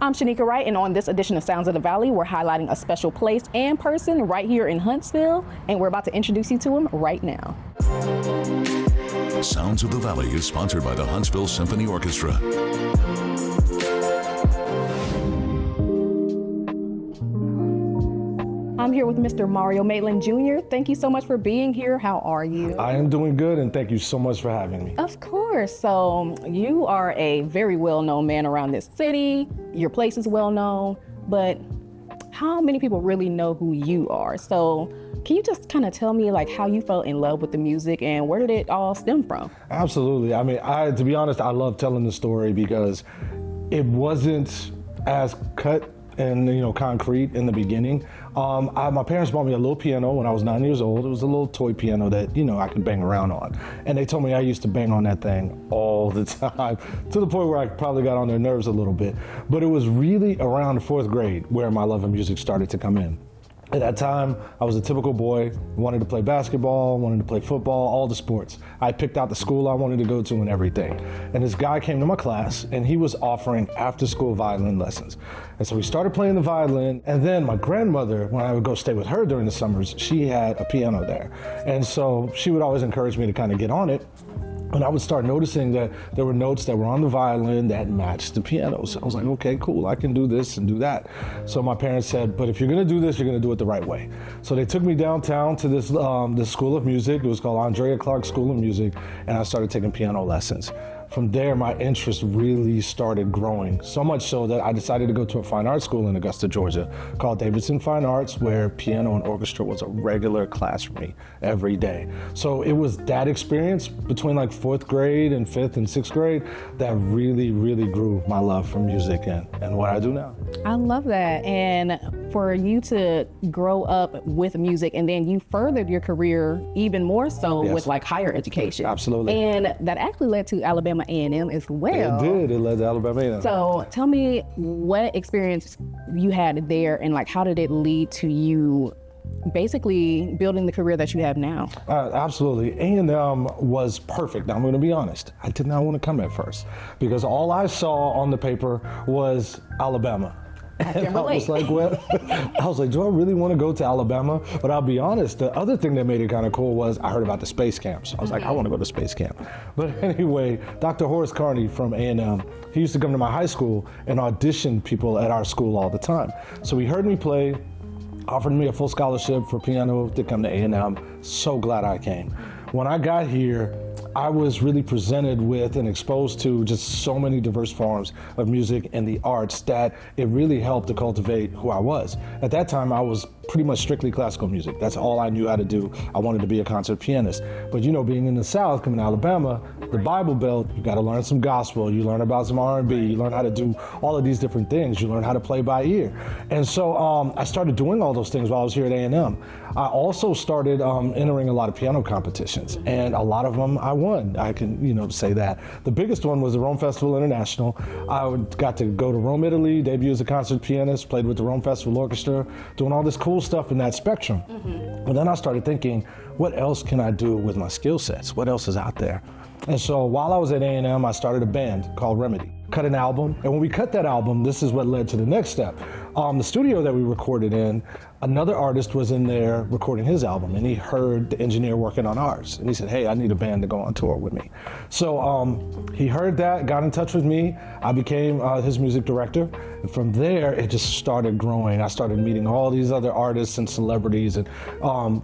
I'm Shanika Wright, and on this edition of Sounds of the Valley, we're highlighting a special place and person right here in Huntsville, and we're about to introduce you to him right now. Sounds of the Valley is sponsored by the Huntsville Symphony Orchestra. I'm here with Mr. Mario Maitland Jr. Thank you so much for being here. How are you? I am doing good, and thank you so much for having me. Of course. So you are a very well-known man around this city. Your place is well-known, but how many people really know who you are? So can you just kind of tell me like how you fell in love with the music and where did it all stem from? Absolutely. I mean, to be honest, I love telling the story because it wasn't as cut and concrete in the beginning. My parents bought me a little piano when I was 9 years old. It was a little toy piano that I could bang around on, and they told me I used to bang on that thing all the time to the point where I probably got on their nerves a little bit. But it was really around the 4th grade where my love of music started to come in. At that time, I was a typical boy, wanted to play basketball, wanted to play football, all the sports. I picked out the school I wanted to go to and everything. And this guy came to my class and he was offering after-school violin lessons. And so we started playing the violin, and then my grandmother, when I would go stay with her during the summers, she had a piano there. And so she would always encourage me to kind of get on it. And I would start noticing that there were notes that were on the violin that matched the piano. So I was like, okay, cool, I can do this and do that. So my parents said, but if you're gonna do this, you're gonna do it the right way. So they took me downtown to this school of music. It was called Andrea Clark School of Music, and I started taking piano lessons. From there, my interest really started growing, so much so that I decided to go to a fine arts school in Augusta, Georgia, called Davidson Fine Arts, where piano and orchestra was a regular class for me every day. So it was that experience between like 4th grade and 5th and 6th grade that really, really grew my love for music and what I do now. I love that. And for you to grow up with music and then you furthered your career even more so with like higher education. Absolutely. And that actually led to Alabama A&M as well. It did. It led to Alabama A&M. So tell me what experience you had there and like how did it lead to you basically building the career that you have now? Absolutely. A&M was perfect. Now, I'm going to be honest. I did not want to come at first because all I saw on the paper was Alabama. And I was like, do I really want to go to Alabama? But I'll be honest, the other thing that made it kind of cool was I heard about the space camps. I was like, I want to go to space camp. But anyway, Dr. Horace Carney from A&M, he used to come to my high school and audition people at our school all the time. So he heard me play, offered me a full scholarship for piano to come to A&M. So glad I came. When I got here, I was really presented with and exposed to just so many diverse forms of music and the arts that it really helped to cultivate who I was. At that time, I was pretty much strictly classical music. That's all I knew how to do. I wanted to be a concert pianist. But being in the South, coming to Alabama, the Bible Belt, you got to learn some gospel, you learn about some R&B, you learn how to do all of these different things, you learn how to play by ear. And so I started doing all those things while I was here at A&M. I also started entering a lot of piano competitions, and a lot of them I won. I can, say that. The biggest one was the Rome Festival International. I got to go to Rome, Italy, debut as a concert pianist, played with the Rome Festival Orchestra, doing all this cool stuff in that spectrum. But then I started thinking, what else can I do with my skill sets? What else is out there? And so while I was at A&M, I started a band called Remedy. Cut an album, and when we cut that album, this is what led to the next step. The studio that we recorded in, another artist was in there recording his album, and he heard the engineer working on ours, and he said, hey, I need a band to go on tour with me. So he heard that, got in touch with me. I became his music director, and from there, it just started growing. I started meeting all these other artists and celebrities, and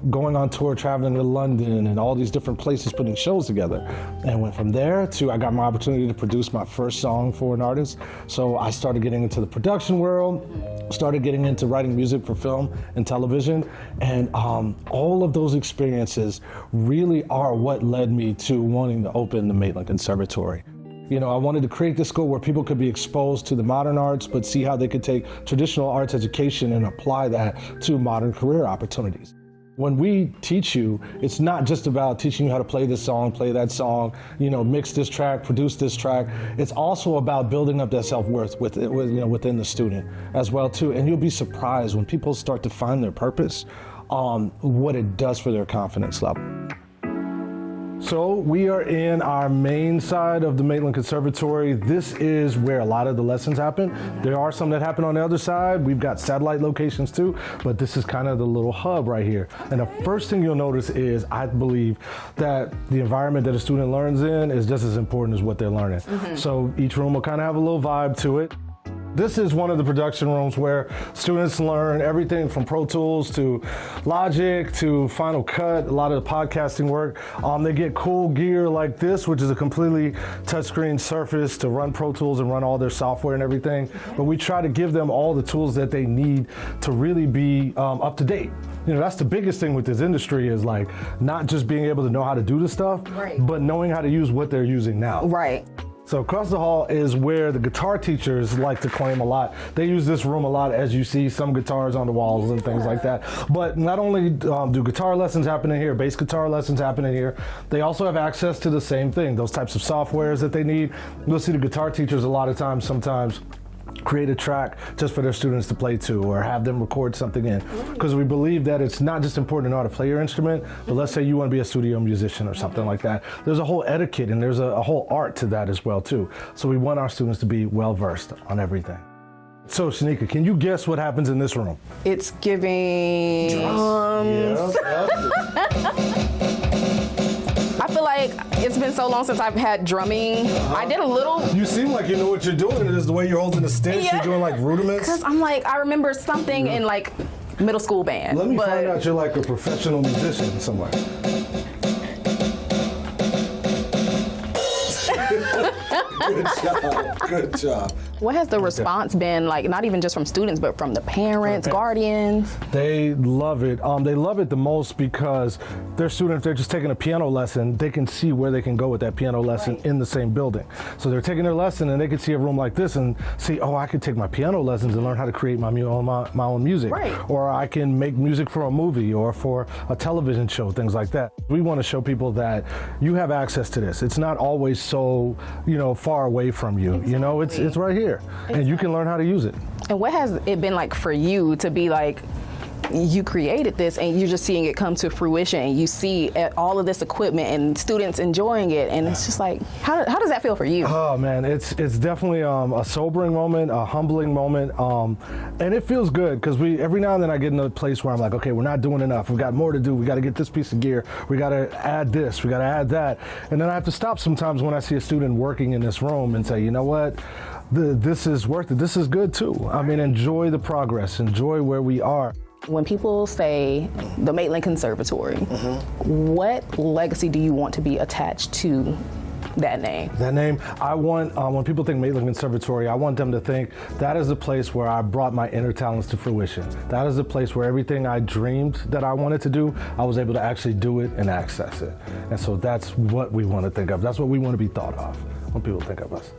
going on tour, traveling to London, and all these different places, putting shows together. And went from there to, I got my opportunity to produce my first song for an artist. So I started getting into the production world, started getting into writing music for film and television, and all of those experiences really are what led me to wanting to open the Maitland Conservatory. I wanted to create this school where people could be exposed to the modern arts, but see how they could take traditional arts education and apply that to modern career opportunities. When we teach you, it's not just about teaching you how to play this song, play that song, mix this track, produce this track. It's also about building up that self-worth within the student as well too. And you'll be surprised when people start to find their purpose, what it does for their confidence level. So we are in our main side of the Maitland Conservatory. This is where a lot of the lessons happen. There are some that happen on the other side. We've got satellite locations too, but this is kind of the little hub right here. And the first thing you'll notice is, I believe that the environment that a student learns in is just as important as what they're learning. So each room will kind of have a little vibe to it. This is one of the production rooms where students learn everything from Pro Tools to Logic to Final Cut, a lot of the podcasting work. They get cool gear like this, which is a completely touchscreen surface to run Pro Tools and run all their software and everything. But we try to give them all the tools that they need to really be up to date. You know, that's the biggest thing with this industry is like not just being able to know how to do the stuff, but knowing how to use what they're using now. Right. So across the hall is where the guitar teachers like to claim a lot. They use this room a lot, as you see some guitars on the walls and things like that. But not only do guitar lessons happen in here, bass guitar lessons happen in here, they also have access to the same thing, those types of softwares that they need. You'll see the guitar teachers a lot of times, sometimes create a track just for their students to play to or have them record something in. Because we believe that it's not just important to know how to play your instrument, but let's say you want to be a studio musician or something like that. There's a whole etiquette and there's a whole art to that as well too. So we want our students to be well versed on everything. So Shanika, can you guess what happens in this room? It's giving drums. I feel like it's been so long since I've had drumming. I did a little. You seem like you know what you're doing. It is the way you're holding the sticks. You're doing like rudiments. Because I'm like, I remember something in like middle school band. Let me find out you're like a professional musician somewhere. Good job. Good job. What has the response been like, not even just from students, but from the parents, guardians? They love it. They love it the most because their students, if they're just taking a piano lesson, they can see where they can go with that piano lesson in the same building. So they're taking their lesson and they can see a room like this and see, oh, I can take my piano lessons and learn how to create my own music. Or I can make music for a movie or for a television show, things like that. We want to show people that you have access to this. It's not always so, far away from you. You know, it's right here. And you can learn how to use it. And what has it been like for you to be like, you created this and you're just seeing it come to fruition and you see all of this equipment and students enjoying it, and it's just like, how does that feel for you? Oh man, it's definitely a sobering moment, a humbling moment, and it feels good because every now and then I get in a place where I'm like, okay, we're not doing enough, we've got more to do, we got to get this piece of gear, we got to add this, we got to add that, and then I have to stop sometimes when I see a student working in this room and say, you know what, this is worth it, this is good too. I mean, enjoy the progress, enjoy where we are. When people say the Maitland Conservatory, what legacy do you want to be attached to that name? That name, I want, when people think Maitland Conservatory, I want them to think that is the place where I brought my inner talents to fruition. That is the place where everything I dreamed that I wanted to do, I was able to actually do it and access it. And so that's what we want to think of. That's what we want to be thought of when people think of us.